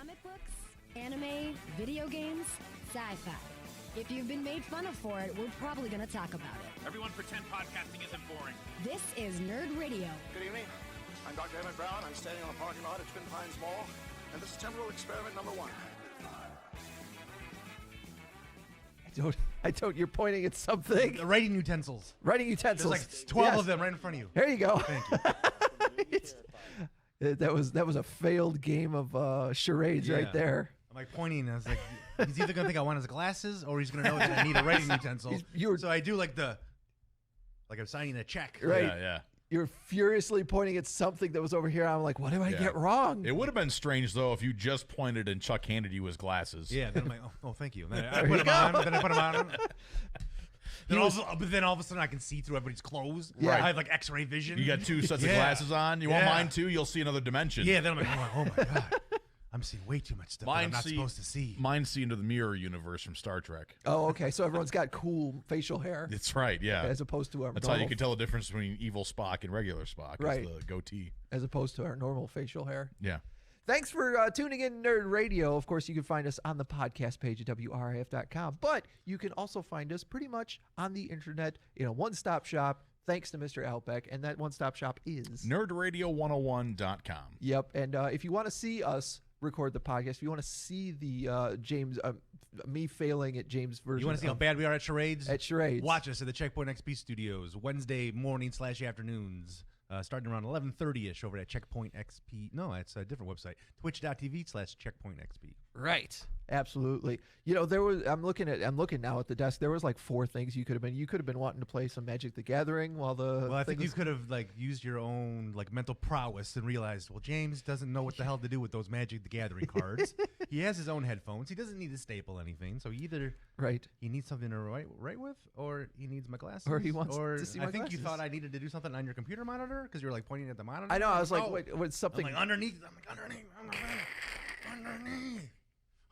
Comic books, anime, video games, sci-fi. If you've been made fun of for it, we're probably going to talk about it. Everyone pretend podcasting isn't boring. This is Nerd Radio. Good evening. I'm Dr. Emmett Brown. I'm standing on a parking lot at Twin Pines Mall, and this is temporal experiment number 1. I don't. You're pointing at something. The writing utensils. Writing utensils. There's like 12 Yes. of them right in front of you. There you go. Thank you. That was a failed game of charades right there. I'm like pointing. I was like, he's either gonna think I want his glasses, or he's gonna know that I need a writing utensil. So I do like I'm signing a check. Right. Yeah. You're furiously pointing at something that was over here. I'm like, what did I get wrong? It would have been strange, though, if you just pointed and Chuck handed you his glasses. Yeah, then I'm like, oh thank you. Then I put them on. Then I put them on. But then all of a sudden I can see through everybody's clothes. Yeah. I have like X-ray vision. You got 2 sets of glasses on. You want mine too? You'll see another dimension. Yeah, then I'm like, oh my God. I'm seeing way too much stuff that I'm not supposed to see. Mine see into the mirror universe from Star Trek. Oh, okay. So everyone's got cool facial hair. That's right, yeah. As opposed to our That's how you can tell the difference between evil Spock and regular Spock. Right. Is the goatee. As opposed to our normal facial hair. Yeah. Thanks for tuning in, Nerd Radio. Of course, you can find us on the podcast page at WRIF.com, but you can also find us pretty much on the internet in a one-stop shop, thanks to Mr. Outback, and that one-stop shop is NerdRadio101.com. Yep, and if you want to see us record the podcast, if you want to see the James, me failing at James' version. You want to see how bad we are at charades? At charades. Watch us at the Checkpoint XP Studios, Wednesday morning/afternoons. Starting around 11:30ish over at Checkpoint XP. No, it's a different website. Twitch.tv/Checkpoint XP. Right. Absolutely. You know, I'm looking now at the desk. There was like 4 things you could have been. You could have been wanting to play some Magic the Gathering while the. Well, I think you could have like used your own like mental prowess and realized, well, James doesn't know what the hell to do with those Magic the Gathering cards. He has his own headphones. He doesn't need to staple anything. So either he needs something to write with, or he needs my glasses, or he wants to see my I think glasses. you thought I needed to do something on your computer monitor because you were like pointing at the monitor. I know. I was like, wait, what's something? I'm like underneath. Underneath.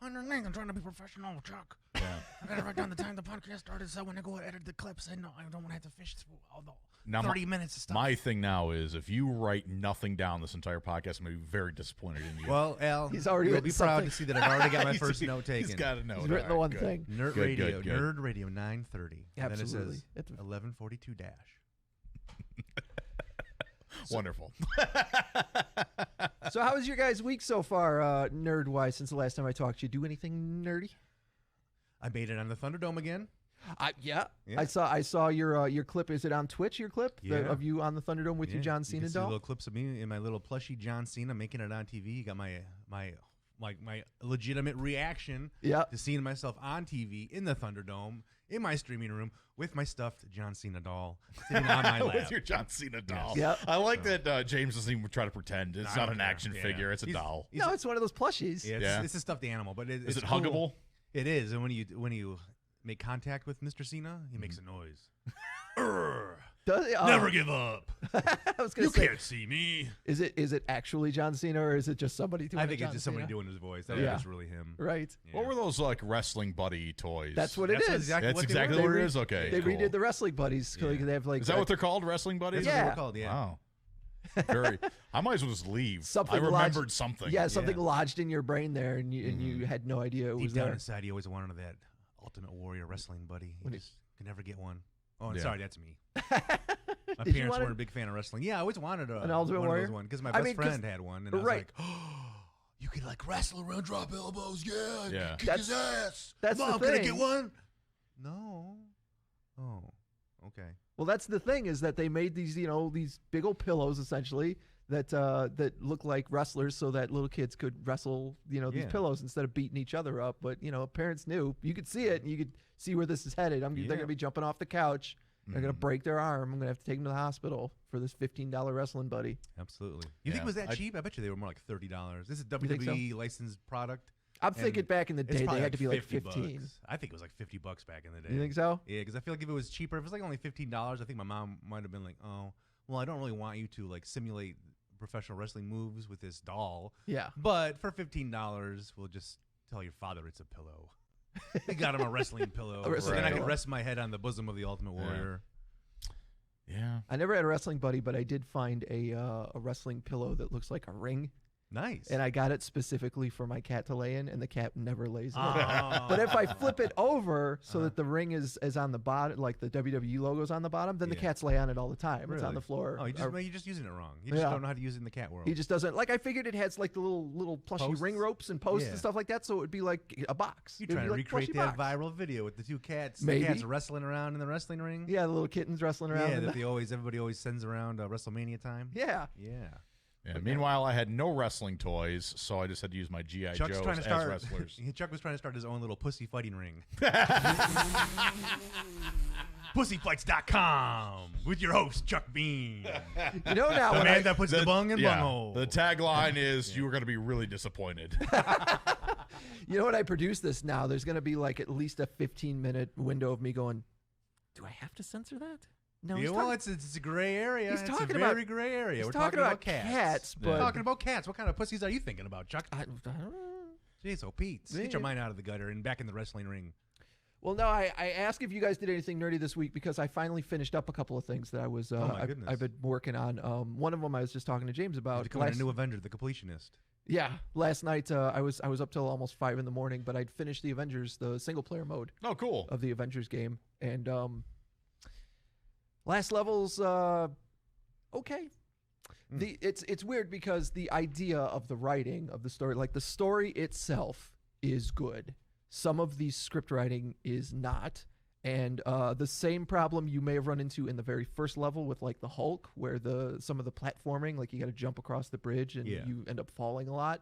I'm trying to be professional, Chuck. Yeah. I gotta write down the time the podcast started, so when I go edit the clips, I don't want to have to fish through all the Now, 30 minutes of stuff. My thing now is if you write nothing down this entire podcast, I'm going to be very disappointed in you. Well, Al, he's already you'll be proud to see that I've already got my first note taken. He's got a note. He's written the one thing. Nerd Good, Radio, good. Nerd Radio 930. Absolutely. And then it says 1142 dash. Wonderful. So how was your guys' week so far, nerd-wise, since the last time I talked to you? Do anything nerdy? I made it on the Thunderdome again. Yeah. I saw your clip. Is it on Twitch, your clip? Yeah. Of you on the Thunderdome with your John Cena you can see doll? little clips of me in my little plushie John Cena making it on TV. You got my legitimate reaction to seeing myself on TV in the Thunderdome in my streaming room with my stuffed John Cena doll sitting on my lap. With your John Cena doll. Yep. I like that James doesn't even try to pretend. It's not an action Yeah. figure. It's a doll. No, it's one of those plushies. Yeah, it's a stuffed animal, but Is it cool. huggable? It is, and when you make contact with Mr. Cena, he makes a noise. Does it? Never give up. I was gonna You say, can't see me. Is it actually John Cena, or is it just somebody doing I think a it's John just somebody Cena? doing his voice. That Yeah. was really him. Right. Yeah. What were those like wrestling buddy toys? That's what it That's is. exactly That's what they exactly were. what it is. Okay. They cool. redid the wrestling buddies. Yeah. They have like Is that what they're called? Wrestling buddies? That's what Yeah. they're called, yeah. Wow. Very. I might as well just leave. Something I remembered lodged- something. Yeah, something lodged in your brain there, and you had no idea it was Deep down there. inside, he always wanted that Ultimate Warrior wrestling buddy. He When just could never get one. Oh, and Yeah. sorry, that's me. My Did you parents want weren't a big fan of wrestling. Yeah, I always wanted an Ultimate one Warrior? of those because my I best mean, 'cause- friend had one, and I was right. like, oh, you can like wrestle around, drop elbows, Yeah. kick his ass. That's the Mom, can I thing. get one? No. Oh, okay. Well, that's the thing, is that they made these, these big old pillows essentially that look like wrestlers, so that little kids could wrestle, these Yeah. pillows instead of beating each other up. But parents knew. You could see it, and you could see where this is headed. They're going to be jumping off the couch. They're going to break their arm. I'm going to have to take them to the hospital for this $15 wrestling buddy. Absolutely. You think it was that cheap? I bet you they were more like $30. This is think so? WWE licensed product. I'm thinking back in the It's day, they probably had to be like 50 15. bucks. I think it was like $50 back in the day. You think so? Yeah, because I feel like if it was cheaper, if it was like only $15, I think my mom might have been like, oh, well, I don't really want you to like simulate professional wrestling moves with this doll. Yeah. But for $15, we'll just tell your father it's a pillow. We got him a wrestling pillow. A wrestling Then I pillow. could rest my head on the bosom of the Ultimate Warrior. Yeah. I never had a wrestling buddy, but I did find a wrestling pillow that looks like a ring. Nice. And I got it specifically for my cat to lay in, and the cat never lays in it. But if I flip it over so that the ring is on the bottom, like the WWE logo's on the bottom, then the cats lay on it all the time. Really? It's on the floor. Oh, you're just using it wrong. You just don't know how to use it in the cat world. He just doesn't. Like, I figured it has like the little plushy Posts? ring ropes and posts and stuff like that, so it would be like a box. You're trying to recreate that viral video with the two cats. Maybe. The cats wrestling around in the wrestling ring. Yeah, the little kittens wrestling around. Yeah, that everybody always sends around WrestleMania time. Yeah. Yeah. Meanwhile, I had no wrestling toys, so I just had to use my G.I. Joes as wrestlers. Chuck was trying to start his own little pussy fighting ring. Pussyfights.com with your host, Chuck Bean. You know now, the man that puts the bung in bunghole. The tagline is, you are going to be really disappointed. You know what? I produce this now. There's going to be like at least a 15-minute window of me going, do I have to censor that? No, it's a gray area. He's it's talking a very gray area. We're talking about cats. But we're talking about cats. What kind of pussies are you thinking about, Chuck? I don't know. Jeez, Pete, get your mind out of the gutter and back in the wrestling ring. Well, no, I asked if you guys did anything nerdy this week because I finally finished up a couple of things that I was I've been working on. One of them I was just talking to James about. Becoming a new Avenger, the completionist. Yeah, last night I was up till almost 5 in the morning, but I'd finished the Avengers, the single player mode. Oh, cool. Of the Avengers game, and last level's okay. It's weird because the idea of the writing of the story, like the story itself, is good. Some of the script writing is not. And the same problem you may have run into in the very first level with like the Hulk, where some of the platforming, like you got to jump across the bridge and you end up falling a lot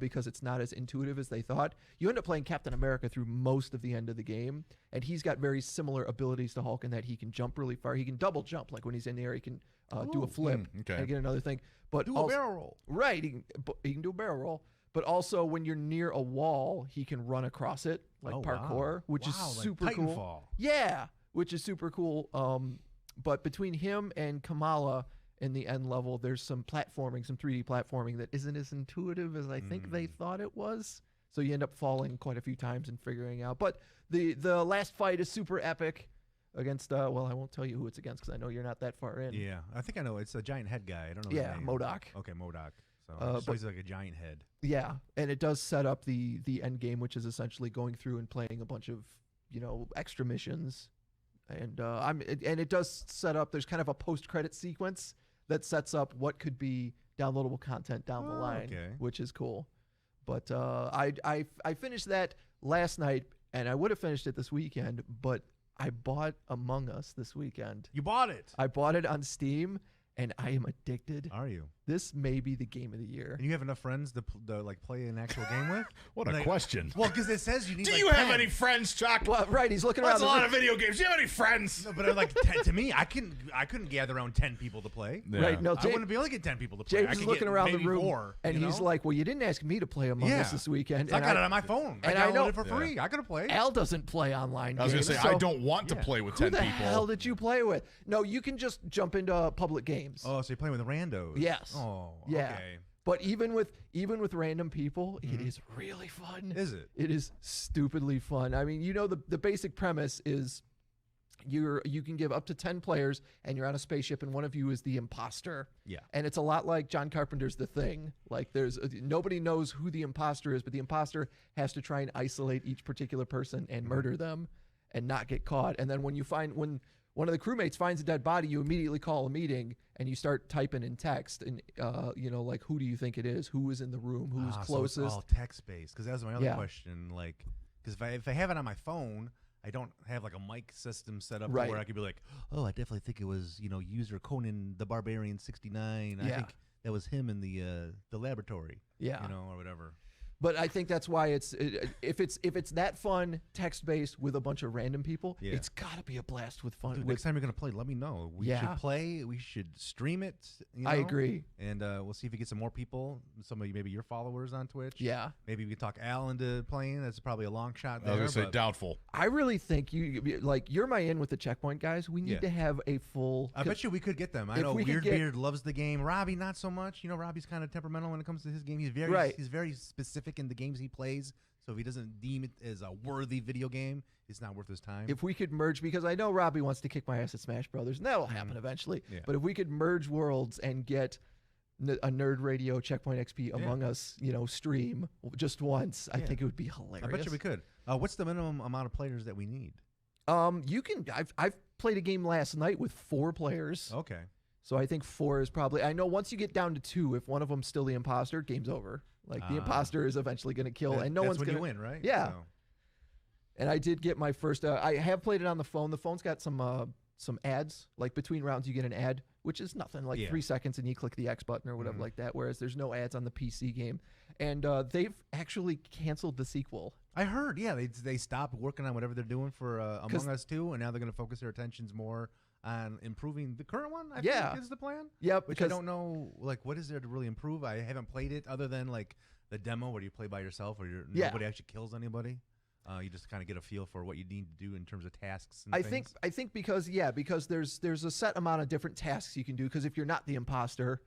because it's not as intuitive as they thought. You end up playing Captain America through most of the end of the game, and he's got very similar abilities to Hulk in that he can jump really far. He can double jump, like when he's in the air, he can do a flip and get another thing. But do a barrel roll. Right, he can do a barrel roll. But also, when you're near a wall, he can run across it, like parkour, which is super cool. Titanfall. Yeah, which is super cool. But between him and Kamala in the end level, there's some platforming, some 3D platforming that isn't as intuitive as I think they thought it was. So you end up falling quite a few times and figuring out. But the last fight is super epic against, well, I won't tell you who it's against because I know you're not that far in. Yeah, I think I know. It's a giant head guy. I don't know his name. MODOK. Okay, MODOK. So he's like a giant head. Yeah, and it does set up the end game, which is essentially going through and playing a bunch of extra missions, and it does set up. There's kind of a post-credit sequence that sets up what could be downloadable content down the line, which is cool. But I finished that last night, and I would have finished it this weekend, but I bought Among Us this weekend. You bought it? I bought it on Steam. And I am addicted. Are you? This may be the game of the year. And you have enough friends to like play an actual game with? What a question. Well, because it says you need. Do you have any friends, Chuck? Well, right. He's looking around. That's a lot of video games. Do you have any friends? No, but like to me, I couldn't gather around 10 people to play. Yeah. Right. No, I wouldn't be able to get 10 people to play. James is looking around the room, 4, and he's like, "Well, you didn't ask me to play Among Us this weekend." So I got it on my phone. And I downloaded it for free. I could have played. Al doesn't play online. I was going to say, I don't want to play with 10 people. Who the hell did you play with? No, you can just jump into public games. Oh, so you're playing with randos? Yes. Oh, yeah. Okay. But even with random people, it is really fun. Is it? It is stupidly fun. I mean, the basic premise is you can give up to 10 players, and you're on a spaceship, and one of you is the imposter. Yeah. And it's a lot like John Carpenter's The Thing. Like nobody knows who the imposter is, but the imposter has to try and isolate each particular person and murder them and not get caught. And then when one of the crewmates finds a dead body, you immediately call a meeting and you start typing in text and like, who do you think it is? Who is in the room? Who's closest? So it's all text based. Because that was my other question. Like, because if I have it on my phone, I don't have like a mic system set up where I could be like, oh, I definitely think it was user Conan the Barbarian 69. I think that was him in the laboratory. Yeah, or whatever. But I think that's why if it's that fun, text-based with a bunch of random people, it's got to be a blast with fun. Dude, next time you're going to play, let me know. We should play. We should stream it. I agree. And we'll see if we get some more people, some of maybe your followers on Twitch. Yeah. Maybe we can talk Al into playing. That's probably a long shot there. I was going to say doubtful. I really think you're my in with the checkpoint guys. We need to have a full... I bet you we could get them. I know Weird Beard loves the game. Robbie, not so much. Robbie's kind of temperamental when it comes to his game. He's very specific in the games he plays, so if he doesn't deem it as a worthy video game, it's not worth his time. If we could merge, because I know Robbie wants to kick my ass at Smash Brothers, and that'll happen eventually, but if we could merge worlds and get a Nerd Radio Checkpoint XP Among Us, stream just once, I think it would be hilarious. I bet you we could. What's the minimum amount of players that we need? You can. I've played a game last night with 4 players. Okay. So I think 4 is probably. I know once you get down to 2, if one of them's still the imposter, game's over. Like the imposter is eventually going to kill, and no one's going to win, right? Yeah. So. And I did get my first. I have played it on the phone. The phone's got some ads. Like between rounds, you get an ad, which is nothing, like 3 seconds, and you click the X button or whatever like that. Whereas there's no ads on the PC game, and they've actually canceled the sequel. I heard, they stopped working on whatever they're doing for Among Us 2, and now they're going to focus their attentions more on improving the current one. I think is the plan. Yep. Which I don't know, like, what is there to really improve? I haven't played it other than like the demo where you play by yourself, or nobody actually kills anybody. You just kind of get a feel for what you need to do in terms of tasks and things. I think because there's a set amount of different tasks you can do, because if you're not the imposter,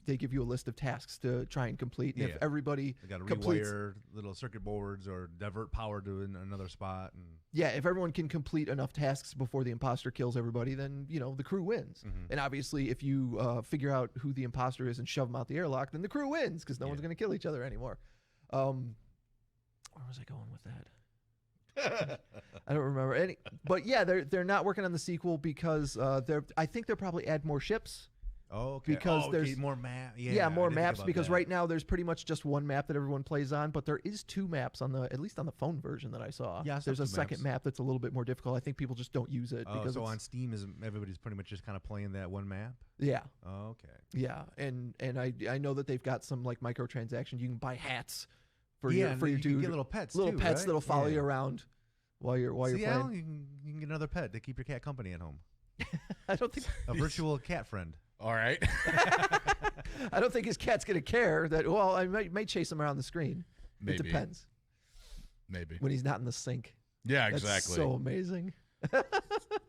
they give you a list of tasks to try and complete. And if everybody got to rewire little circuit boards or divert power to another spot. And if everyone can complete enough tasks before the imposter kills everybody, then the crew wins. And obviously, if you figure out who the imposter is and shove them out the airlock, then the crew wins, because no one's going to kill each other anymore. Where was I going with that? I don't remember any. But they're not working on the sequel because I think they'll probably add more ships. Oh, okay. Because there's more maps. More maps, because right now there's pretty much just one map that everyone plays on, but there is 2 maps at least on the phone version that I saw. Yeah, there's a second map that's a little bit more difficult. I think people just don't use it because so on Steam everybody's pretty much just kind of playing that one map. Yeah. Oh, okay. Yeah, and I know that they've got some like microtransactions. You can buy hats. For your dude, you get little pets right? That'll follow you around while you're playing. You can get another pet to keep your cat company at home. I don't think a virtual cat friend. All right. I don't think his cat's gonna care that. Well, I might chase him around the screen. Maybe. It depends. Maybe when he's not in the sink. Yeah, That's exactly. So amazing.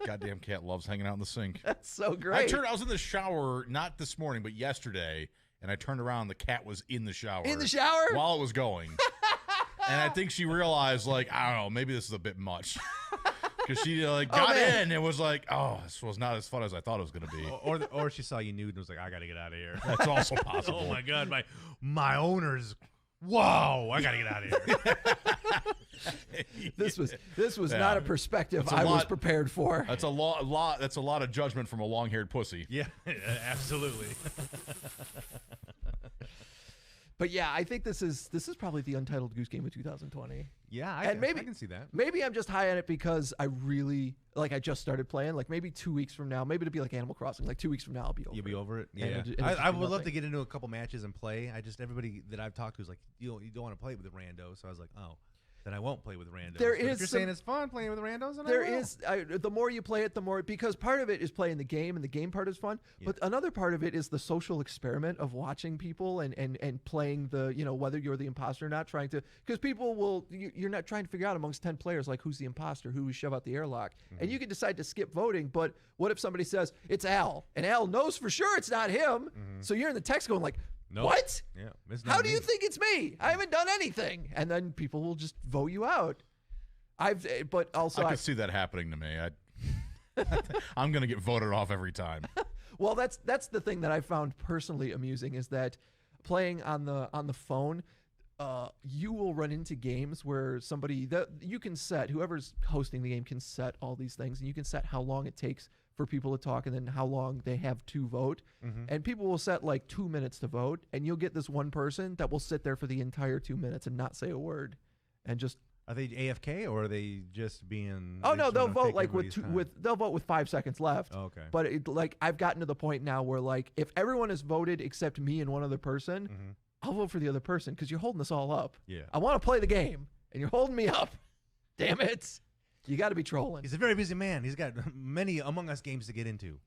Goddamn cat loves hanging out in the sink. That's so great. I was in the shower not this morning, but yesterday. And I turned around, the cat was in the shower. In the shower? While it was going. And I think she realized, like, I don't know, maybe this is a bit much. Because she got in and was like, oh, this was not as fun as I thought it was going to be. Or she saw you nude and was like, I got to get out of here. That's also possible. Oh, my God. My owner's, whoa, I got to get out of here. This was not a perspective I was prepared for. That's a lot. That's a lot of judgment from a long-haired pussy. Yeah, absolutely. But yeah, I think this is probably the Untitled Goose Game of 2020. Yeah, I can see that. Maybe I'm just high on it because I really I just started playing. Like maybe 2 weeks from now, maybe it'll be like Animal Crossing. Like 2 weeks from now, I'll be over. You'll be over it. Yeah, I would love to get into a couple matches and play. Everybody that I've talked to is like, you don't want to play with the rando. So I was like, oh. Then I won't play with randos. If you're saying it's fun playing with randos, then the more you play it, the more, because part of it is playing the game, and the game part is fun. Yeah. But another part of it is the social experiment of watching people and playing the, whether you're the imposter or not, trying to, because people you're not trying to figure out amongst 10 players, like who's the imposter, who we shove out the airlock. And you can decide to skip voting, but what if somebody says it's Al, and Al knows for sure it's not him, so you're in the text going like, nope. What? Yeah. How do you think it's me? I haven't done anything. And then people will just vote you out. But also I could see that happening to me. I'm going to get voted off every time. Well, that's the thing that I found personally amusing, is that playing on the phone, you will run into games where you can set, whoever's hosting the game can set all these things, and you can set how long it takes for people to talk and then how long they have to vote. And people will set like 2 minutes to vote, and you'll get this one person that will sit there for the entire 2 minutes and not say a word and just. Are they AFK or are they just being? Oh no, they'll vote like they'll vote with 5 seconds left. Oh, okay. But I've gotten to the point now where like if everyone has voted except me and one other person, I'll vote for the other person because you're holding us all up. Yeah. I want to play the game and you're holding me up. Damn it. You got to be trolling. He's a very busy man. He's got many Among Us games to get into.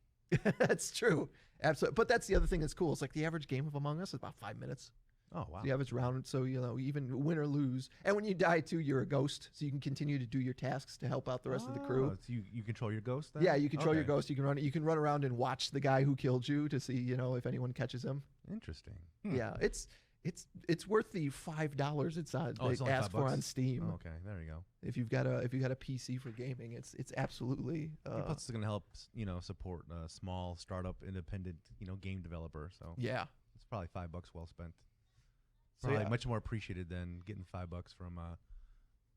That's true. Absolutely. But that's the other thing that's cool. It's like the average game of Among Us is about 5 minutes. Oh, wow. The average round. So, even win or lose. And when you die, too, you're a ghost. So you can continue to do your tasks to help out the rest of the crew. So you control your ghost then? Yeah, you control your ghost. You can run around and watch the guy who killed you to see, if anyone catches him. Interesting. Yeah, it's It's worth the $5 it's on. Oh, it's they only ask $5? for on Steam. Oh, okay, there you go. If you've got a PC for gaming, it's absolutely. Plus, it's going to help support a small startup, independent game developer. So yeah, it's probably $5 well spent. So Probably much more appreciated than getting $5 from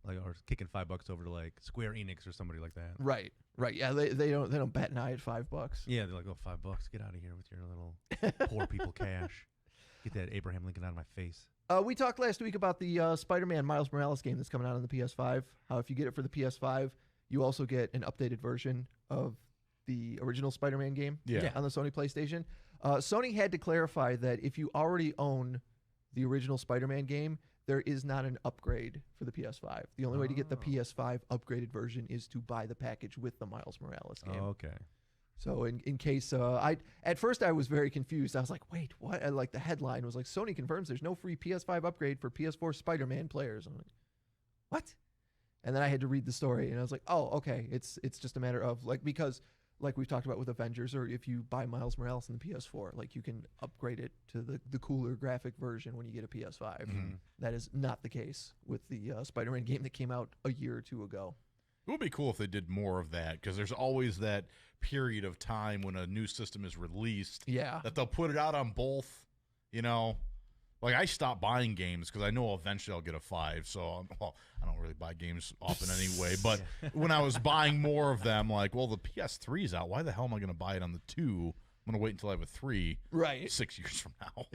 or kicking $5 over to like Square Enix or somebody like that. Right. Yeah, they don't bat an eye at $5. Yeah, they're like, oh, $5, get out of here with your little poor people cash. Get that Abraham Lincoln out of my face. We talked last week about the Spider-Man Miles Morales game that's coming out on the PS5. How if you get it for the PS5, you also get an updated version of the original Spider-Man game on the Sony PlayStation. Sony had to clarify that if you already own the original Spider-Man game, there is not an upgrade for the PS5. The only way to get the PS5 upgraded version is to buy the package with the Miles Morales game. Oh, okay. So in case at first I was very confused. I was like, wait, what? And like the headline was like, Sony confirms there's no free PS5 upgrade for PS4 Spider-Man players. I'm like, what? And then I had to read the story, and I was like, oh, okay. It's just a matter of like, because like we've talked about with Avengers, or if you buy Miles Morales in the PS4, like you can upgrade it to the cooler graphic version when you get a PS5. Mm-hmm. That is not the case with the Spider-Man game that came out a year or two ago. It would be cool if they did more of that, because there's always that period of time when a new system is released that they'll put it out on both, Like, I stopped buying games because I know eventually I'll get a 5. So, I don't really buy games often anyway. But when I was buying more of them, like, well, the PS3's out. Why the hell am I going to buy it on the 2? I'm going to wait until I have a 3 6 years from now.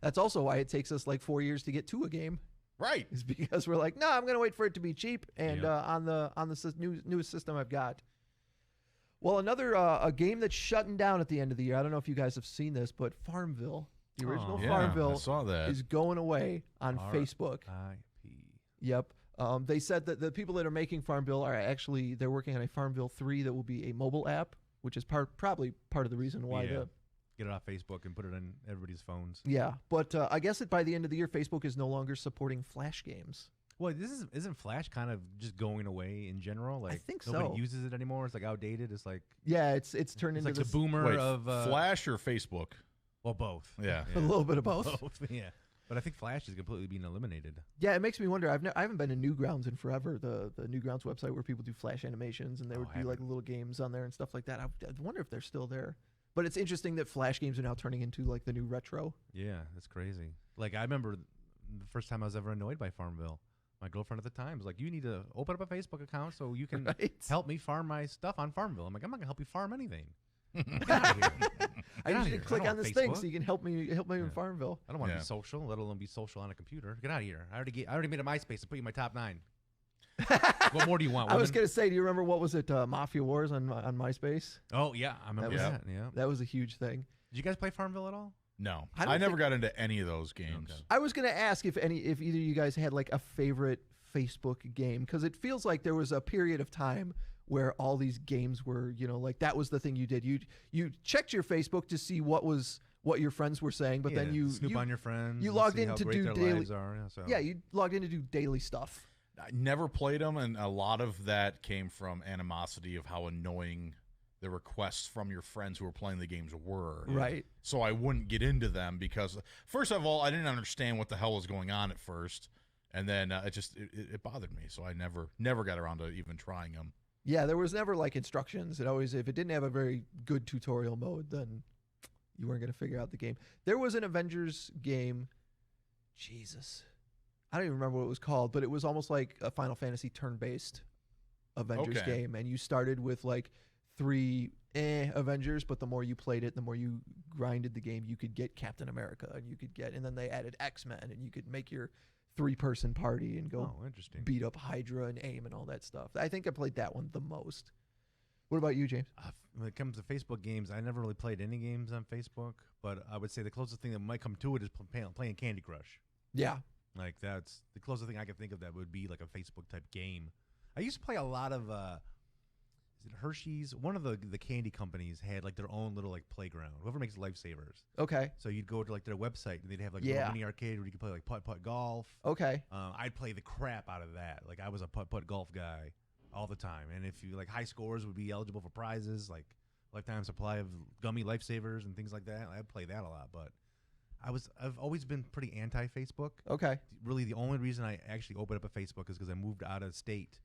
That's also why it takes us like 4 years to get to a game. Right. Is because we're like, no, I'm going to wait for it to be cheap and on the newest system I've got. Well, another a game that's shutting down at the end of the year. I don't know if you guys have seen this, but Farmville, the original Farmville, I saw that. is going away on Facebook. Yep. They said that the people that are making Farmville they're working on a Farmville 3 that will be a mobile app, which is probably part of the reason why get it off Facebook and put it on everybody's phones. Yeah, but I guess by the end of the year, Facebook is no longer supporting Flash games. Well, isn't Flash kind of just going away in general? Like, I think so. Nobody uses it anymore. It's like outdated. It's like it's turned into like this the boomer of Flash or Facebook. Well, both. Yeah. A little bit of both. Yeah. But I think Flash is completely being eliminated. Yeah, it makes me wonder. I haven't been to Newgrounds in forever. The Newgrounds website where people do Flash animations and there would be like little games on there and stuff like that. I wonder if they're still there. But it's interesting that Flash games are now turning into like the new retro. Yeah, that's crazy. Like, I remember the first time I was ever annoyed by Farmville. My girlfriend at the time was like, you need to open up a Facebook account so you can help me farm my stuff on Farmville. I'm like, I'm not going to help you farm anything. Get out of here. I need you to click on this thing so you can help me in Farmville. I don't want to be social, let alone be social on a computer. Get out of here. I already made a MySpace and put you in my top 9. What more do you want, women? I was going to say, do you remember what was it, Mafia Wars on MySpace? Oh, yeah. I remember that. Yeah. That was a huge thing. Did you guys play Farmville at all? No. I never got into any of those games. Okay. I was going to ask if either of you guys had like a favorite Facebook game, because it feels like there was a period of time where all these games were, like that was the thing you did. You checked your Facebook to see what your friends were saying, but then you snoop on your friends. You logged in to do daily. You logged in to do daily stuff. I never played them, and a lot of that came from animosity of how annoying the requests from your friends who were playing the games were. Right. So I wouldn't get into them because, first of all, I didn't understand what the hell was going on at first, and then it bothered me. So I never got around to even trying them. Yeah, there was never like instructions. If it didn't have a very good tutorial mode, then you weren't going to figure out the game. There was an Avengers game. Jesus. I don't even remember what it was called, but it was almost like a Final Fantasy turn-based Avengers game. And you started with like 3 Avengers, but the more you played it, the more you grinded the game, you could get Captain America, and then they added X-Men, and you could make your 3-person party and go beat up Hydra and AIM and all that stuff. I think I played that one the most. What about you, James? When it comes to Facebook games, I never really played any games on Facebook, but I would say the closest thing that might come to it is playing Candy Crush. Yeah. Like, that's the closest thing I could think of that would be like a Facebook-type game. I used to play a lot of, is it Hershey's? One of the candy companies had like their own little like playground. Whoever makes Lifesavers. Okay. So you'd go to like their website and they'd have like a mini arcade where you could play like putt-putt golf. Okay. I'd play the crap out of that. Like, I was a putt-putt golf guy all the time. And if you like high scores would be eligible for prizes like lifetime supply of gummy Lifesavers and things like that. I'd play that a lot, but I've always been pretty anti-Facebook. Okay. Really, the only reason I actually opened up a Facebook is because I moved out of state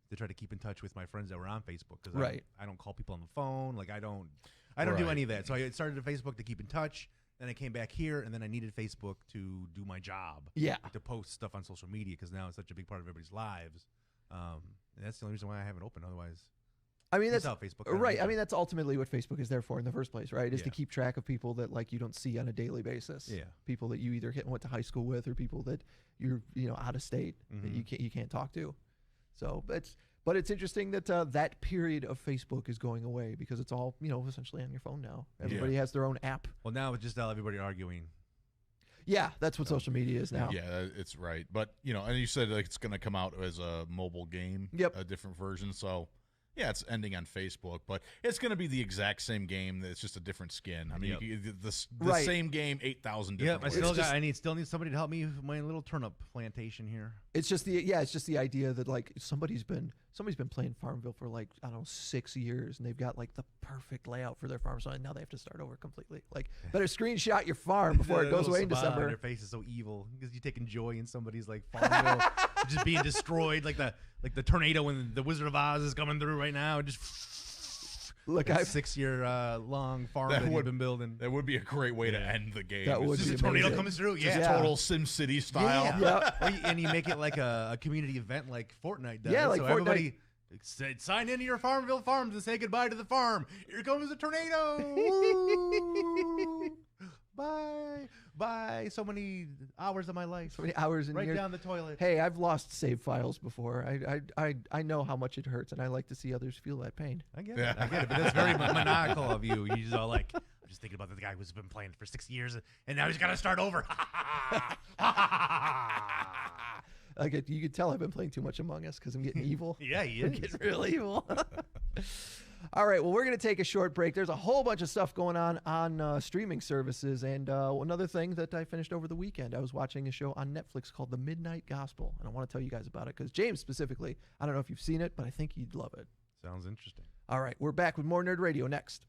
to try to keep in touch with my friends that were on Facebook. Because I don't call people on the phone. Like I don't do any of that. So I started a Facebook to keep in touch. Then I came back here, and then I needed Facebook to do my job. Yeah. Like to post stuff on social media because now it's such a big part of everybody's lives. And that's the only reason why I haven't opened. Otherwise, I mean, that's Facebook. Right. I mean, that's ultimately what Facebook is there for in the first place, right? Is to keep track of people that like you don't see on a daily basis. Yeah. People that you either went to high school with, or people that you're out of state that you can't talk to. So, but it's interesting that that period of Facebook is going away because it's all essentially on your phone now. Everybody has their own app. Well, now it's just everybody arguing. Yeah, that's what social media is now. Yeah, it's right. But and you said like it's going to come out as a mobile game. Yep. A different version. So. Yeah, it's ending on Facebook, but it's going to be the exact same game. It's just a different skin. I mean, the same game, 8,000 different ways. I still need somebody to help me with my little turnip plantation here. It's just the idea that like somebody's been playing Farmville for like 6 years, and they've got like the perfect layout for their farm. So now they have to start over completely. Like better screenshot your farm before it goes away in December. Their face is so evil because you're taking joy in somebody's like Farmville just being destroyed, like the tornado when the Wizard of Oz is coming through right now. Just look, a 6-year long farm that you've been building. That would be a great way to end the game. That would just be a tornado comes through. Just total SimCity style. Yeah. And you make it like a community event like Fortnite does. Yeah, like so Fortnite. Everybody sign into your Farmville farms and say goodbye to the farm. Here comes a tornado. Woo! Bye. So many hours of my life. So many hours in right years. down the toilet. Hey, I've lost save files before. I know how much it hurts, and I like to see others feel that pain. I get it. But that's very maniacal of you. You just all like, I'm just thinking about the guy who's been playing for 6 years, and now he's got to start over. You could tell I've been playing too much Among Us because I'm getting evil. Yeah, he I'm is. getting real evil. All right, well, we're going to take a short break. There's a whole bunch of stuff going on streaming services. And another thing that I finished over the weekend, I was watching a show on Netflix called The Midnight Gospel. And I want to tell you guys about it because James specifically, I don't know if you've seen it, but I think you'd love it. Sounds interesting. All right, we're back with more Nerd Radio next.